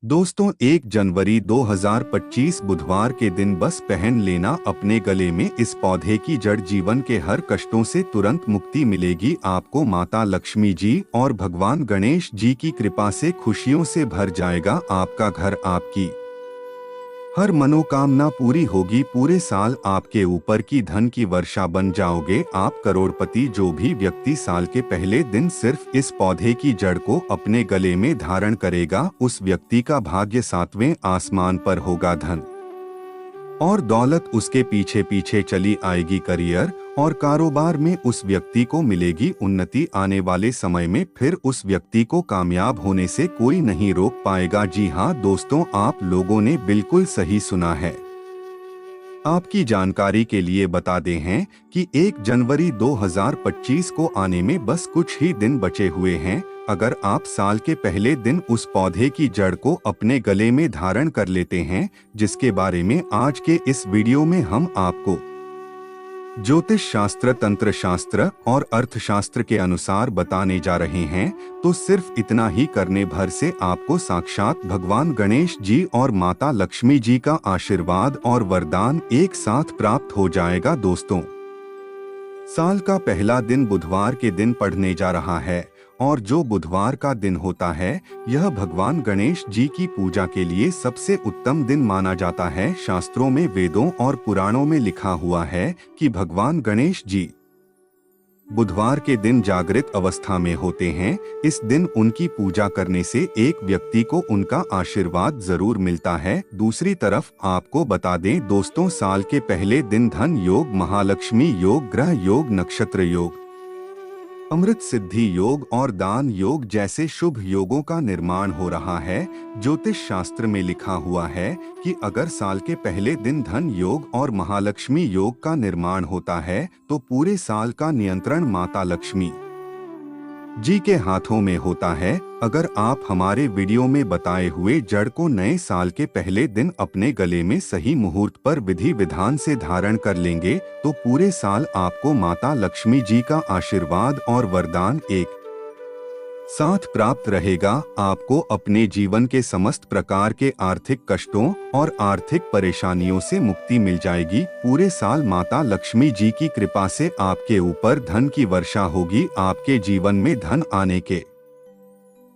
दोस्तों 1 जनवरी 2025 बुधवार के दिन बस पहन लेना अपने गले में इस पौधे की जड़। जीवन के हर कष्टों से तुरंत मुक्ति मिलेगी आपको। माता लक्ष्मी जी और भगवान गणेश जी की कृपा से खुशियों से भर जाएगा आपका घर। आपकी हर मनोकामना पूरी होगी। पूरे साल आपके ऊपर की धन की वर्षा बन जाओगे आप करोड़पति। जो भी व्यक्ति साल के पहले दिन सिर्फ इस पौधे की जड़ को अपने गले में धारण करेगा, उस व्यक्ति का भाग्य 7वें आसमान पर होगा। धन और दौलत उसके पीछे पीछे चली आएगी। करियर और कारोबार में उस व्यक्ति को मिलेगी उन्नति। आने वाले समय में फिर उस व्यक्ति को कामयाब होने से कोई नहीं रोक पाएगा। जी हाँ दोस्तों, आप लोगों ने बिल्कुल सही सुना है। आपकी जानकारी के लिए बता दें हैं कि 1 जनवरी 2025 को आने में बस कुछ ही दिन बचे हुए हैं। अगर आप साल के पहले दिन उस पौधे की जड़ को अपने गले में धारण कर लेते हैं, जिसके बारे में आज के इस वीडियो में हम आपको ज्योतिष शास्त्र, तंत्र शास्त्र और अर्थशास्त्र के अनुसार बताने जा रहे हैं, तो सिर्फ इतना ही करने भर से आपको साक्षात भगवान गणेश जी और माता लक्ष्मी जी का आशीर्वाद और वरदान एक साथ प्राप्त हो जाएगा। दोस्तों, साल का पहला दिन बुधवार के दिन पड़ने जा रहा है और जो बुधवार का दिन होता है, यह भगवान गणेश जी की पूजा के लिए सबसे उत्तम दिन माना जाता है। शास्त्रों में, वेदों और पुराणों में लिखा हुआ है कि भगवान गणेश जी बुधवार के दिन जागृत अवस्था में होते हैं। इस दिन उनकी पूजा करने से एक व्यक्ति को उनका आशीर्वाद जरूर मिलता है। दूसरी तरफ आपको बता दें दोस्तों, साल के पहले दिन धन योग, महालक्ष्मी योग, ग्रह योग, नक्षत्र योग, अमृत सिद्धि योग और दान योग जैसे शुभ योगों का निर्माण हो रहा है। ज्योतिष शास्त्र में लिखा हुआ है कि अगर साल के पहले दिन धन योग और महालक्ष्मी योग का निर्माण होता है, तो पूरे साल का नियंत्रण माता लक्ष्मी जी के हाथों में होता है। अगर आप हमारे वीडियो में बताए हुए जड़ को नए साल के पहले दिन अपने गले में सही मुहूर्त पर विधि विधान से धारण कर लेंगे, तो पूरे साल आपको माता लक्ष्मी जी का आशीर्वाद और वरदान एक साथ प्राप्त रहेगा। आपको अपने जीवन के समस्त प्रकार के आर्थिक कष्टों और आर्थिक परेशानियों से मुक्ति मिल जाएगी। पूरे साल माता लक्ष्मी जी की कृपा से आपके ऊपर धन की वर्षा होगी। आपके जीवन में धन आने के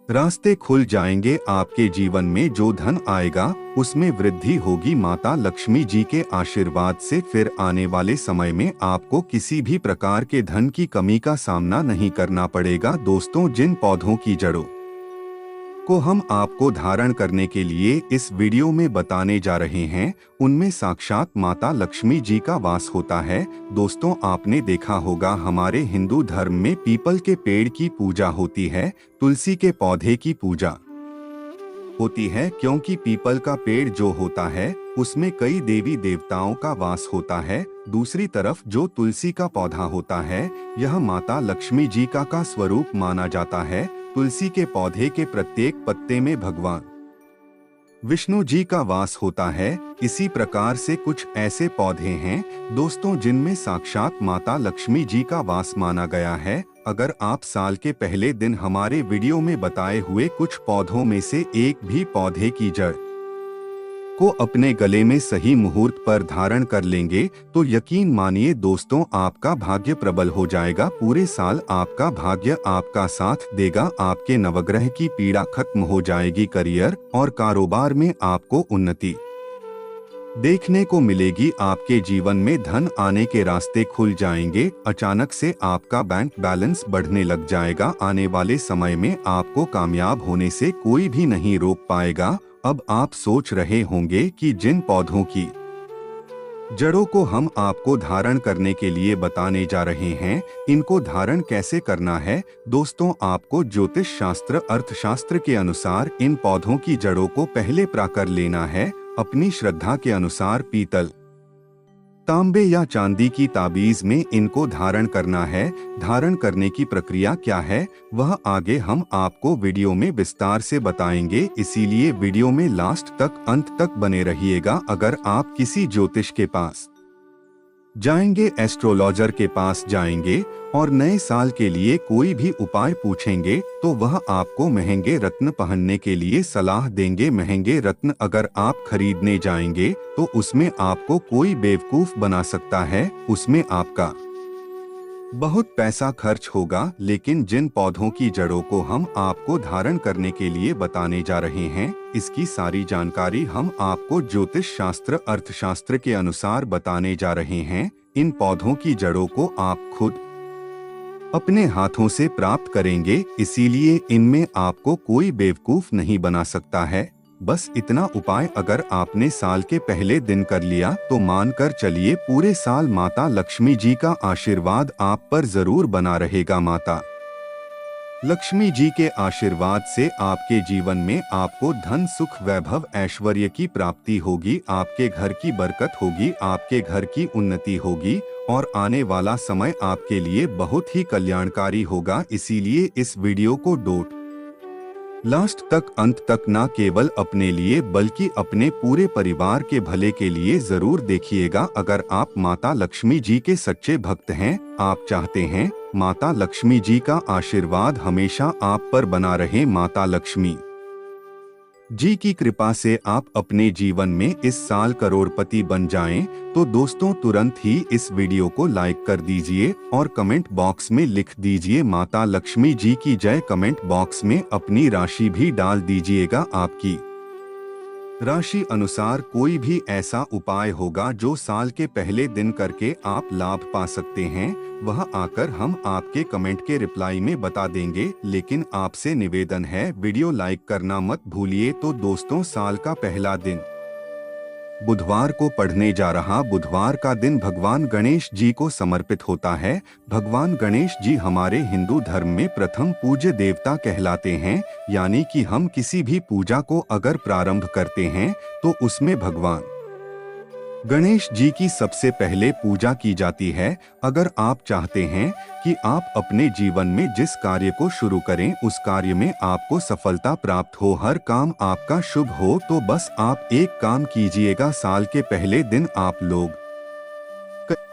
रास्ते खुल जाएंगे। आपके जीवन में जो धन आएगा उसमें वृद्धि होगी माता लक्ष्मी जी के आशीर्वाद से। फिर आने वाले समय में आपको किसी भी प्रकार के धन की कमी का सामना नहीं करना पड़ेगा। दोस्तों, जिन पौधों की जड़ों को हम आपको धारण करने के लिए इस वीडियो में बताने जा रहे हैं, उनमें साक्षात माता लक्ष्मी जी का वास होता है। दोस्तों, आपने देखा होगा हमारे हिंदू धर्म में पीपल के पेड़ की पूजा होती है, तुलसी के पौधे की पूजा होती है, क्योंकि पीपल का पेड़ जो होता है उसमें कई देवी देवताओं का वास होता है। दूसरी तरफ जो तुलसी का पौधा होता है, यह माता लक्ष्मी जी का स्वरूप माना जाता है। तुलसी के पौधे के प्रत्येक पत्ते में भगवान विष्णु जी का वास होता है। इसी प्रकार से कुछ ऐसे पौधे हैं दोस्तों, जिनमें साक्षात माता लक्ष्मी जी का वास माना गया है। अगर आप साल के पहले दिन हमारे वीडियो में बताए हुए कुछ पौधों में से एक भी पौधे की जड़ को अपने गले में सही मुहूर्त पर धारण कर लेंगे, तो यकीन मानिए दोस्तों, आपका भाग्य प्रबल हो जाएगा। पूरे साल आपका भाग्य आपका साथ देगा। आपके नवग्रह की पीड़ा खत्म हो जाएगी। करियर और कारोबार में आपको उन्नति देखने को मिलेगी। आपके जीवन में धन आने के रास्ते खुल जाएंगे। अचानक से आपका बैंक बैलेंस बढ़ने लग जाएगा। आने वाले समय में आपको कामयाब होने से कोई भी नहीं रोक पाएगा। अब आप सोच रहे होंगे कि जिन पौधों की जड़ों को हम आपको धारण करने के लिए बताने जा रहे हैं, इनको धारण कैसे करना है। दोस्तों, आपको ज्योतिष शास्त्र, अर्थशास्त्र के अनुसार इन पौधों की जड़ों को पहले प्राकर लेना है। अपनी श्रद्धा के अनुसार पीतल, तांबे या चांदी की ताबीज में इनको धारण करना है। धारण करने की प्रक्रिया क्या है, वह आगे हम आपको वीडियो में विस्तार से बताएंगे, इसीलिए वीडियो में लास्ट तक, अंत तक बने रहिएगा। अगर आप किसी ज्योतिष के पास जाएंगे, एस्ट्रोलॉजर के पास जाएंगे और नए साल के लिए कोई भी उपाय पूछेंगे तो वह आपको महंगे रत्न पहनने के लिए सलाह देंगे। महंगे रत्न अगर आप खरीदने जाएंगे तो उसमें आपको कोई बेवकूफ बना सकता है, उसमें आपका बहुत पैसा खर्च होगा। लेकिन जिन पौधों की जड़ों को हम आपको धारण करने के लिए बताने जा रहे हैं, इसकी सारी जानकारी हम आपको ज्योतिष शास्त्र, अर्थशास्त्र के अनुसार बताने जा रहे हैं। इन पौधों की जड़ों को आप खुद अपने हाथों से प्राप्त करेंगे, इसीलिए इनमें आपको कोई बेवकूफ नहीं बना सकता है। बस इतना उपाय अगर आपने साल के पहले दिन कर लिया तो मानकर चलिए पूरे साल माता लक्ष्मी जी का आशीर्वाद आप पर जरूर बना रहेगा। माता लक्ष्मी जी के आशीर्वाद से आपके जीवन में आपको धन, सुख, वैभव, ऐश्वर्य की प्राप्ति होगी, आपके घर की बरकत होगी, आपके घर की उन्नति होगी और आने वाला समय आपके लिए बहुत ही कल्याणकारी होगा। इसीलिए इस वीडियो को लास्ट तक, अंत तक न केवल अपने लिए बल्कि अपने पूरे परिवार के भले के लिए जरूर देखिएगा। अगर आप माता लक्ष्मी जी के सच्चे भक्त हैं, आप चाहते हैं माता लक्ष्मी जी का आशीर्वाद हमेशा आप पर बना रहे, माता लक्ष्मी जी की कृपा से आप अपने जीवन में इस साल करोड़पति बन जाएं, तो दोस्तों तुरंत ही इस वीडियो को लाइक कर दीजिए और कमेंट बॉक्स में लिख दीजिए माता लक्ष्मी जी की जय। कमेंट बॉक्स में अपनी राशि भी डाल दीजिएगा। आपकी राशि अनुसार कोई भी ऐसा उपाय होगा जो साल के पहले दिन करके आप लाभ पा सकते हैं, वह आकर हम आपके कमेंट के रिप्लाई में बता देंगे। लेकिन आपसे निवेदन है, वीडियो लाइक करना मत भूलिए। तो दोस्तों, साल का पहला दिन बुधवार को पढ़ने जा रहा। बुधवार का दिन भगवान गणेश जी को समर्पित होता है। भगवान गणेश जी हमारे हिंदू धर्म में प्रथम पूज्य देवता कहलाते हैं, यानी कि हम किसी भी पूजा को अगर प्रारंभ करते हैं तो उसमें भगवान गणेश जी की सबसे पहले पूजा की जाती है। अगर आप चाहते हैं कि आप अपने जीवन में जिस कार्य को शुरू करें उस कार्य में आपको सफलता प्राप्त हो, हर काम आपका शुभ हो, तो बस आप एक काम कीजिएगा। साल के पहले दिन आप लोग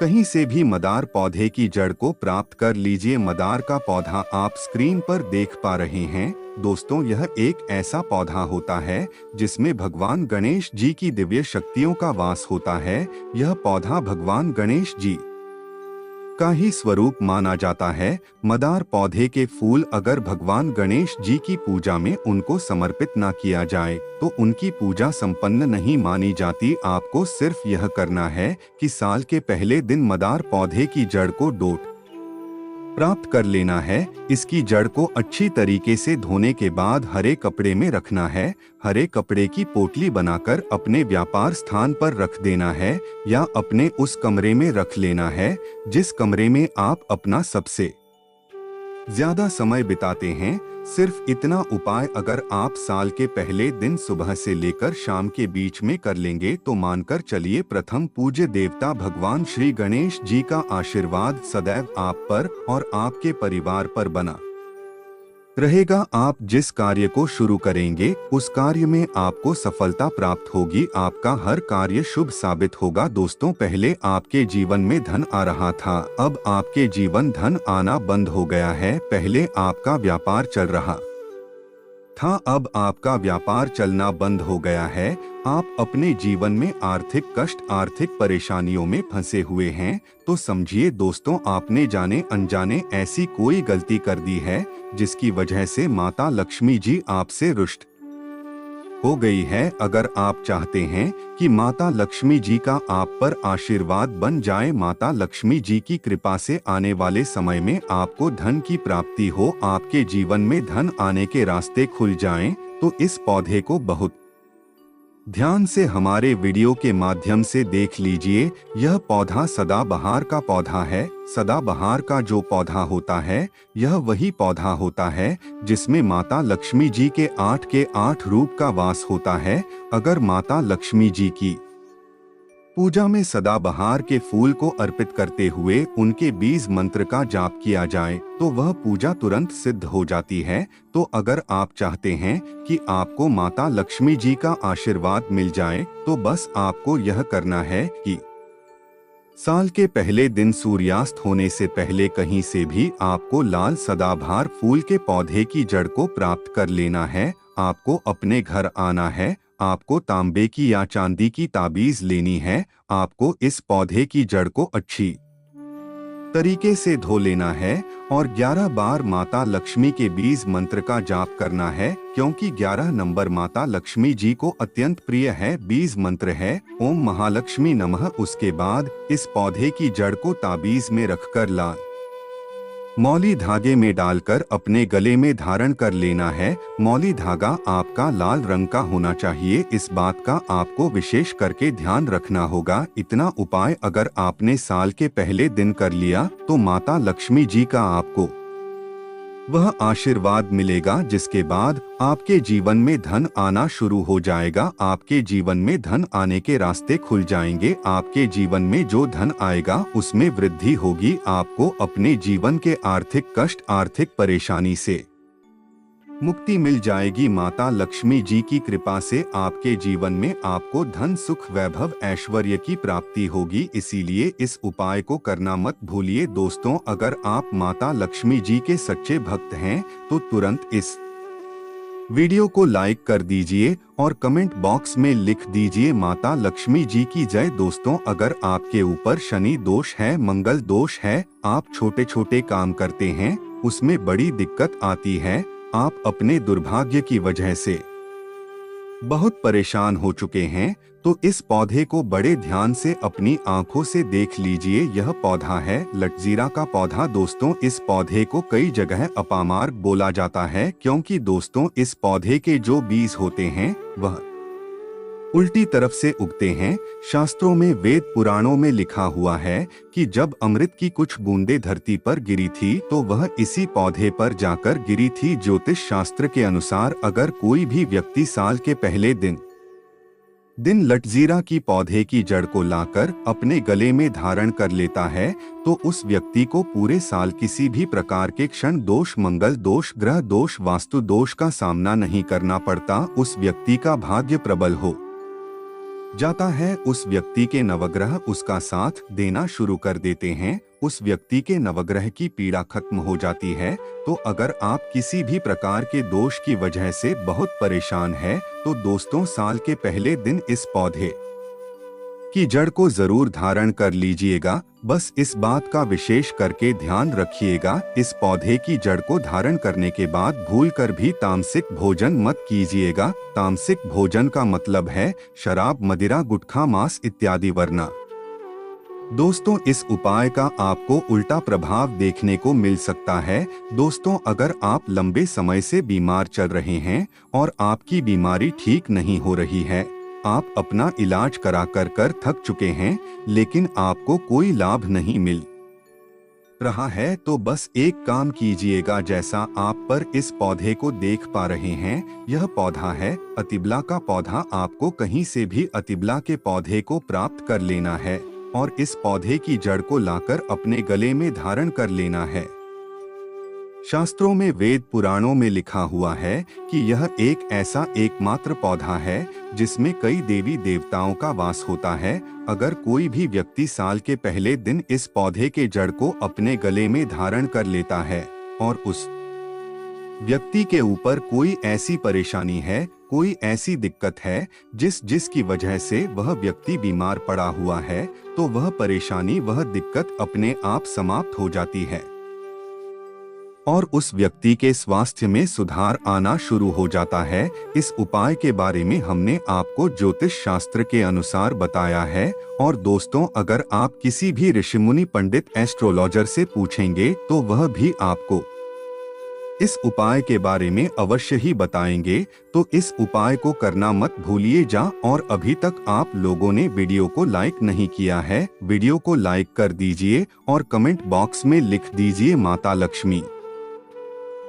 कहीं से भी मदार पौधे की जड़ को प्राप्त कर लीजिए। मदार का पौधा आप स्क्रीन पर देख पा रहे हैं। दोस्तों, यह एक ऐसा पौधा होता है जिसमें भगवान गणेश जी की दिव्य शक्तियों का वास होता है। यह पौधा भगवान गणेश जी का ही स्वरूप माना जाता है। मदार पौधे के फूल अगर भगवान गणेश जी की पूजा में उनको समर्पित ना किया जाए तो उनकी पूजा संपन्न नहीं मानी जाती। आपको सिर्फ यह करना है कि साल के पहले दिन मदार पौधे की जड़ को प्राप्त कर लेना है। इसकी जड़ को अच्छी तरीके से धोने के बाद हरे कपड़े में रखना है। हरे कपड़े की पोटली बनाकर अपने व्यापार स्थान पर रख देना है या अपने उस कमरे में रख लेना है जिस कमरे में आप अपना सबसे ज्यादा समय बिताते हैं। सिर्फ इतना उपाय अगर आप साल के पहले दिन सुबह से लेकर शाम के बीच में कर लेंगे तो मानकर चलिए प्रथम पूज्य देवता भगवान श्री गणेश जी का आशीर्वाद सदैव आप पर और आपके परिवार पर बना रहेगा। आप जिस कार्य को शुरू करेंगे उस कार्य में आपको सफलता प्राप्त होगी, आपका हर कार्य शुभ साबित होगा। दोस्तों, पहले आपके जीवन में धन आ रहा था, अब आपके जीवन धन आना बंद हो गया है। पहले आपका व्यापार चल रहा था, अब आपका व्यापार चलना बंद हो गया है। आप अपने जीवन में आर्थिक कष्ट, आर्थिक परेशानियों में फंसे हुए हैं। तो समझिए दोस्तों, आपने जाने अनजाने ऐसी कोई गलती कर दी है जिसकी वजह से माता लक्ष्मी जी आपसे रुष्ट हो गई है। अगर आप चाहते हैं कि माता लक्ष्मी जी का आप पर आशीर्वाद बन जाए, माता लक्ष्मी जी की कृपा से आने वाले समय में आपको धन की प्राप्ति हो, आपके जीवन में धन आने के रास्ते खुल जाएं, तो इस पौधे को बहुत ध्यान से हमारे वीडियो के माध्यम से देख लीजिए। यह पौधा सदाबहार का पौधा है। सदाबहार का जो पौधा होता है यह वही पौधा होता है जिसमें माता लक्ष्मी जी के 8 रूप का वास होता है। अगर माता लक्ष्मी जी की पूजा में सदाबहार के फूल को अर्पित करते हुए उनके बीज मंत्र का जाप किया जाए तो वह पूजा तुरंत सिद्ध हो जाती है। तो अगर आप चाहते हैं कि आपको माता लक्ष्मी जी का आशीर्वाद मिल जाए तो बस आपको यह करना है कि साल के पहले दिन सूर्यास्त होने से पहले कहीं से भी आपको लाल सदाबहार फूल के पौधे की जड़ को प्राप्त कर लेना है। आपको अपने घर आना है। आपको तांबे की या चांदी की ताबीज लेनी है। आपको इस पौधे की जड़ को अच्छी तरीके से धो लेना है और 11 बार माता लक्ष्मी के बीज मंत्र का जाप करना है, क्योंकि 11 नंबर माता लक्ष्मी जी को अत्यंत प्रिय है। बीज मंत्र है ओम महालक्ष्मी नमः। उसके बाद इस पौधे की जड़ को ताबीज में रखकर लाल मौली धागे में डालकर अपने गले में धारण कर लेना है। मौली धागा आपका लाल रंग का होना चाहिए। इस बात का आपको विशेष करके ध्यान रखना होगा। इतना उपाय अगर आपने साल के पहले दिन कर लिया तो माता लक्ष्मी जी का आपको वह आशीर्वाद मिलेगा, जिसके बाद आपके जीवन में धन आना शुरू हो जाएगा। आपके जीवन में धन आने के रास्ते खुल जाएंगे। आपके जीवन में जो धन आएगा उसमें वृद्धि होगी। आपको अपने जीवन के आर्थिक कष्ट, आर्थिक परेशानी से मुक्ति मिल जाएगी। माता लक्ष्मी जी की कृपा से आपके जीवन में आपको धन, सुख, वैभव, ऐश्वर्य की प्राप्ति होगी। इसीलिए इस उपाय को करना मत भूलिए। दोस्तों, अगर आप माता लक्ष्मी जी के सच्चे भक्त हैं तो तुरंत इस वीडियो को लाइक कर दीजिए और कमेंट बॉक्स में लिख दीजिए माता लक्ष्मी जी की जय। दोस्तों, अगर आपके ऊपर शनि दोष है, मंगल दोष है, आप छोटे छोटे काम करते हैं उसमें बड़ी दिक्कत आती है, आप अपने दुर्भाग्य की वजह से बहुत परेशान हो चुके हैं, तो इस पौधे को बड़े ध्यान से अपनी आंखों से देख लीजिए। यह पौधा है लटजीरा का पौधा। दोस्तों, इस पौधे को कई जगह अपामार्ग बोला जाता है, क्योंकि दोस्तों इस पौधे के जो बीज होते हैं वह उल्टी तरफ से उगते हैं। शास्त्रों में, वेद पुराणों में लिखा हुआ है कि जब अमृत की कुछ बूंदें धरती पर गिरी थी तो वह इसी पौधे पर जाकर गिरी थी। ज्योतिष शास्त्र के अनुसार अगर कोई भी व्यक्ति साल के पहले दिन लटजीरा की पौधे की जड़ को लाकर अपने गले में धारण कर लेता है तो उस व्यक्ति को पूरे साल किसी भी प्रकार के क्षण दोष, मंगल दोष, ग्रह दोष, वास्तु दोष का सामना नहीं करना पड़ता। उस व्यक्ति का भाग्य प्रबल हो जाता है। उस व्यक्ति के नवग्रह उसका साथ देना शुरू कर देते हैं। उस व्यक्ति के नवग्रह की पीड़ा खत्म हो जाती है। तो अगर आप किसी भी प्रकार के दोष की वजह से बहुत परेशान हैं, तो दोस्तों साल के पहले दिन इस पौधे की जड़ को जरूर धारण कर लीजिएगा। बस इस बात का विशेष करके ध्यान रखिएगा, इस पौधे की जड़ को धारण करने के बाद भूलकर भी तामसिक भोजन मत कीजिएगा। तामसिक भोजन का मतलब है शराब, मदिरा, गुटखा, मांस इत्यादि। वरना दोस्तों इस उपाय का आपको उल्टा प्रभाव देखने को मिल सकता है। दोस्तों, अगर आप लंबे समय से बीमार चल रहे हैं और आपकी बीमारी ठीक नहीं हो रही है, आप अपना इलाज करा कर थक चुके हैं लेकिन आपको कोई लाभ नहीं मिल रहा है, तो बस एक काम कीजिएगा। जैसा आप पर इस पौधे को देख पा रहे हैं, यह पौधा है अतिबला का पौधा। आपको कहीं से भी अतिबला के पौधे को प्राप्त कर लेना है और इस पौधे की जड़ को लाकर अपने गले में धारण कर लेना है। शास्त्रों में, वेद पुराणों में लिखा हुआ है कि यह एक ऐसा एकमात्र पौधा है जिसमें कई देवी देवताओं का वास होता है। अगर कोई भी व्यक्ति साल के पहले दिन इस पौधे के जड़ को अपने गले में धारण कर लेता है और उस व्यक्ति के ऊपर कोई ऐसी परेशानी है, कोई ऐसी दिक्कत है जिसकी वजह से वह व्यक्ति बीमार पड़ा हुआ है, तो वह परेशानी, वह दिक्कत अपने आप समाप्त हो जाती है और उस व्यक्ति के स्वास्थ्य में सुधार आना शुरू हो जाता है। इस उपाय के बारे में हमने आपको ज्योतिष शास्त्र के अनुसार बताया है। और दोस्तों, अगर आप किसी भी ऋषिमुनि, पंडित, एस्ट्रोलॉजर से पूछेंगे तो वह भी आपको इस उपाय के बारे में अवश्य ही बताएंगे। तो इस उपाय को करना मत भूलिए जा। और अभी तक आप लोगों ने वीडियो को लाइक नहीं किया है, वीडियो को लाइक कर दीजिए और कमेंट बॉक्स में लिख दीजिए माता लक्ष्मी।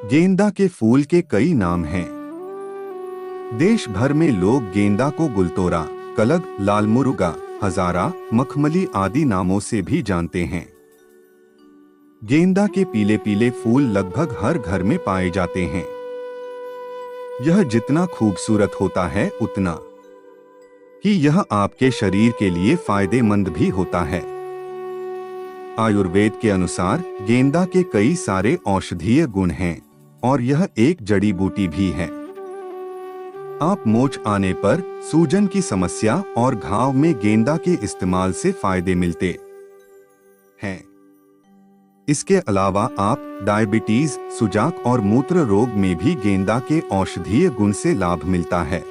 गेंदा के फूल के कई नाम हैं। देश भर में लोग गेंदा को गुलतोरा, कलग, लालमुरुगा, हजारा, मखमली आदि नामों से भी जानते हैं। गेंदा के पीले पीले फूल लगभग हर घर में पाए जाते हैं। यह जितना खूबसूरत होता है उतना ही यह आपके शरीर के लिए फायदेमंद भी होता है। आयुर्वेद के अनुसार गेंदा के कई सारे औषधीय गुण हैं और यह एक जड़ी बूटी भी है। आप मोच आने पर, सूजन की समस्या और घाव में गेंदा के इस्तेमाल से फायदे मिलते हैं। इसके अलावा आप डायबिटीज, सुजाक और मूत्र रोग में भी गेंदा के औषधीय गुण से लाभ मिलता है।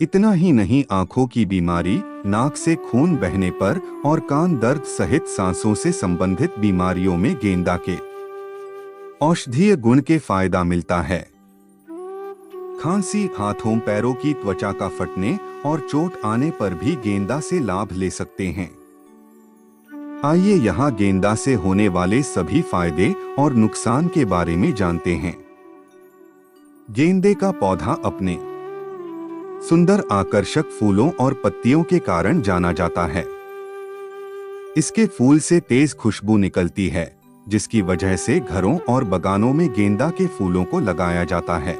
इतना ही नहीं, आंखों की बीमारी, नाक से खून बहने पर और कान दर्द सहित सांसों से संबंधित बीमारियों में गेंदा के औषधीय गुण के फायदा मिलता है। खांसी, हाथों पैरों की त्वचा का फटने और चोट आने पर भी गेंदा से लाभ ले सकते हैं। आइए यहाँ गेंदा से होने वाले सभी फायदे और नुकसान के बारे में जानते हैं। गेंदे का पौधा अपने सुंदर आकर्षक फूलों और पत्तियों के कारण जाना जाता है। इसके फूल से तेज खुशबू निकलती है, जिसकी वजह से घरों और बागानों में गेंदा के फूलों को लगाया जाता है।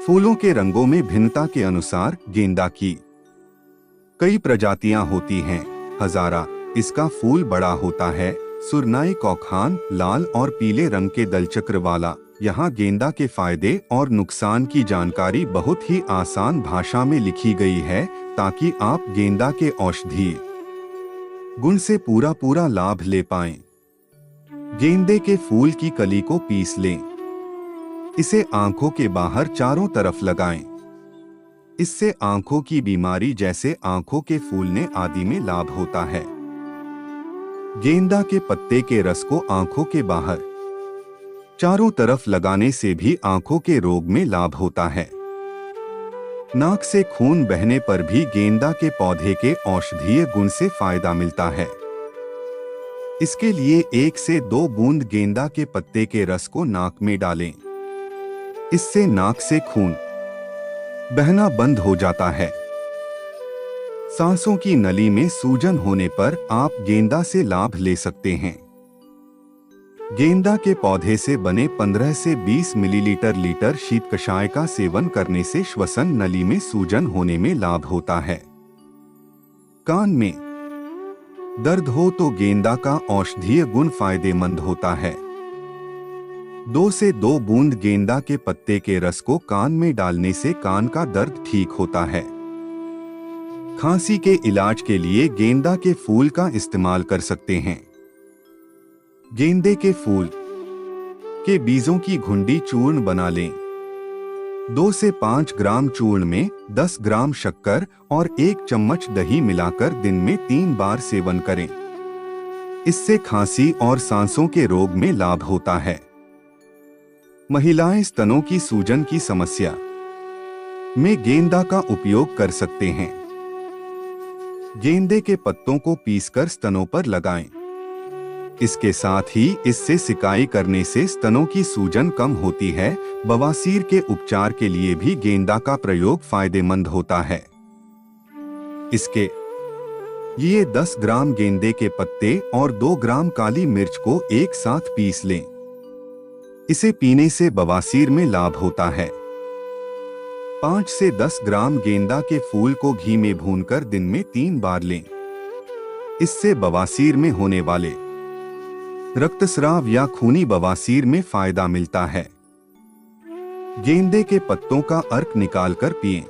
फूलों के रंगों में भिन्नता के अनुसार गेंदा की कई प्रजातियां होती हैं। हजारा, इसका फूल बड़ा होता है। सुरनाई कौखान, लाल और पीले रंग के दलचक्र वाला। यहाँ गेंदा के फायदे और नुकसान की जानकारी बहुत ही आसान भाषा में लिखी गई है, ताकि आप गेंदा के औषधीय गुण से पूरा लाभ ले पाएं। गेंदे के फूल की कली को पीस लें। इसे आंखों के बाहर चारों तरफ लगाएं। इससे आंखों की बीमारी जैसे आंखों के फूलने आदि में लाभ होता है। गेंदा के पत्ते के रस को आंखों के बाहर चारों तरफ लगाने से भी आंखों के रोग में लाभ होता है। नाक से खून बहने पर भी गेंदा के पौधे के औषधीय गुण से फायदा मिलता है। इसके लिए 1 से 2 बूंद गेंदा के पत्ते के रस को नाक में डालें। इससे नाक से खून बहना बंद हो जाता है। सांसों की नली में सूजन होने पर आप गेंदा से लाभ ले सकते हैं। गेंदा के पौधे से बने 15 से 20 मिलीलीटर लीटर शीत कषाय का सेवन करने से श्वसन नली में सूजन होने में लाभ होता है। कान में दर्द हो तो गेंदा का औषधीय गुण फायदेमंद होता है। 2 से 2 बूंद गेंदा के पत्ते के रस को कान में डालने से कान का दर्द ठीक होता है। खांसी के इलाज के लिए गेंदा के फूल का इस्तेमाल कर सकते हैं। गेंदे के फूल के बीजों की घुंडी चूर्ण बना लें। 2 से 5 ग्राम चूर्ण में 10 ग्राम शक्कर और 1 चम्मच दही मिलाकर दिन में 3 बार सेवन करें। इससे खांसी और सांसों के रोग में लाभ होता है। महिलाएं स्तनों की सूजन की समस्या में गेंदा का उपयोग कर सकते हैं। गेंदे के पत्तों को पीसकर स्तनों पर लगाएं। इसके साथ ही इससे सिकाई करने से स्तनों की सूजन कम होती है। बवासीर के उपचार के लिए भी गेंदा का प्रयोग फायदेमंद होता है। इसके लिए 10 ग्राम गेंदे के पत्ते और 2 ग्राम काली मिर्च को एक साथ पीस लें। इसे पीने से बवासीर में लाभ होता है। 5 से 10 ग्राम गेंदा के फूल को घी में भूनकर दिन में 3 बार लें। इससे बवासीर में होने वाले रक्तस्राव या खूनी बवासीर में फायदा मिलता है। गेंदे के पत्तों का अर्क निकालकर पिएं।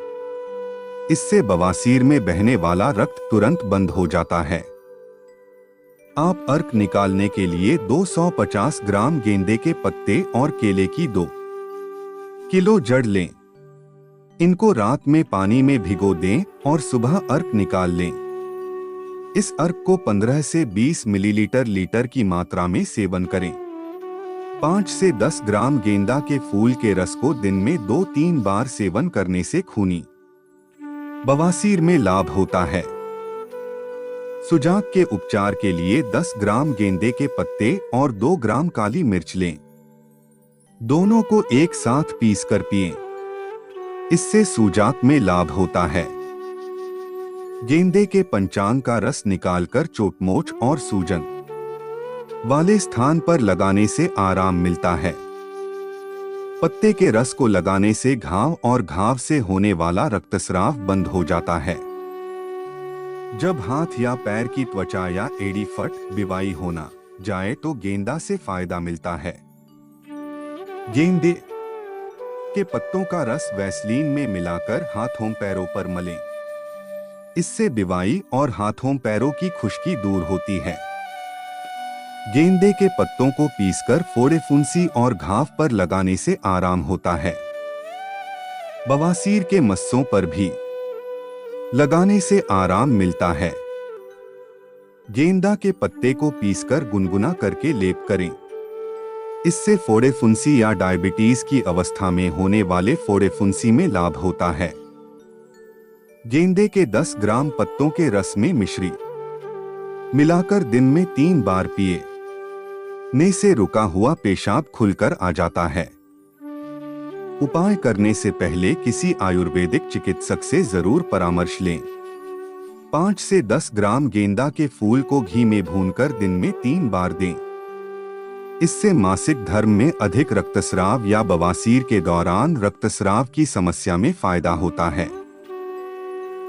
इससे बवासीर में बहने वाला रक्त तुरंत बंद हो जाता है। आप अर्क निकालने के लिए 250 ग्राम गेंदे के पत्ते और केले की 2 किलो जड़ लें। इनको रात में पानी में भिगो दें और सुबह अर्क निकाल लें। इस अर्क को 15 से 20 मिलीलीटर लीटर की मात्रा में सेवन करें। 5 से 10 ग्राम गेंदा के फूल के रस को दिन में 2-3 बार सेवन करने से खूनी बवासीर में लाभ होता है। सुजाक के उपचार के लिए 10 ग्राम गेंदे के पत्ते और 2 ग्राम काली मिर्च लें। दोनों को एक साथ पीसकर पिएं। इससे सुजाक में लाभ होता है। गेंदे के पंचांग का रस निकालकर चोटमोच और सूजन वाले स्थान पर लगाने से आराम मिलता है। पत्ते के रस को लगाने से घाव और घाव से होने वाला रक्तस्राव बंद हो जाता है। जब हाथ या पैर की त्वचा या एड़ी फट बिवाई होना जाए तो गेंदा से फायदा मिलता है। गेंदे के पत्तों का रस वैसलीन में मिलाकर हाथों पैरों पर मलें। इससे बिवाई और हाथों पैरों की खुश्की दूर होती है। गेंदे के पत्तों को पीसकर फोड़े फुंसी और घाव पर लगाने से आराम होता है। बवासीर के मस्सों पर भी लगाने से आराम मिलता है। गेंदा के पत्ते को पीसकर गुनगुना करके लेप करें। इससे फोड़े फुंसी या डायबिटीज की अवस्था में होने वाले फोड़े फुंसी में लाभ होता है। गेंदे के 10 ग्राम पत्तों के रस में मिश्री मिलाकर दिन में 3 बार पिए ने से रुका हुआ पेशाब खुलकर आ जाता है। उपाय करने से पहले किसी आयुर्वेदिक चिकित्सक से जरूर परामर्श लें। 5 से 10 ग्राम गेंदा के फूल को घी में भूनकर दिन में 3 बार दें। इससे मासिक धर्म में अधिक रक्तस्राव या बवासीर के दौरान रक्तस्राव की समस्या में फायदा होता है।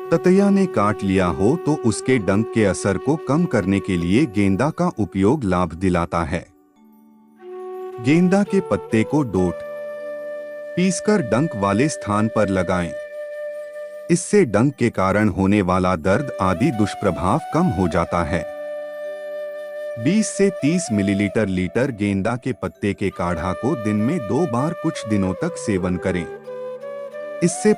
ततैया ने काट लिया हो तो उसके डंक के असर को कम करने के लिए गेंदा का उपयोग लाभ दिलाता है। गेंदा के पत्ते को डोट पीसकर डंक वाले स्थान पर लगाएं। इससे डंक के कारण होने वाला दर्द आदि दुष्प्रभाव कम हो जाता है। 20 से 30 मिलीलीटर लीटर गेंदा के पत्ते के काढ़ा को दिन में 2 बार कुछ दिनों तक सेवन करें। इससे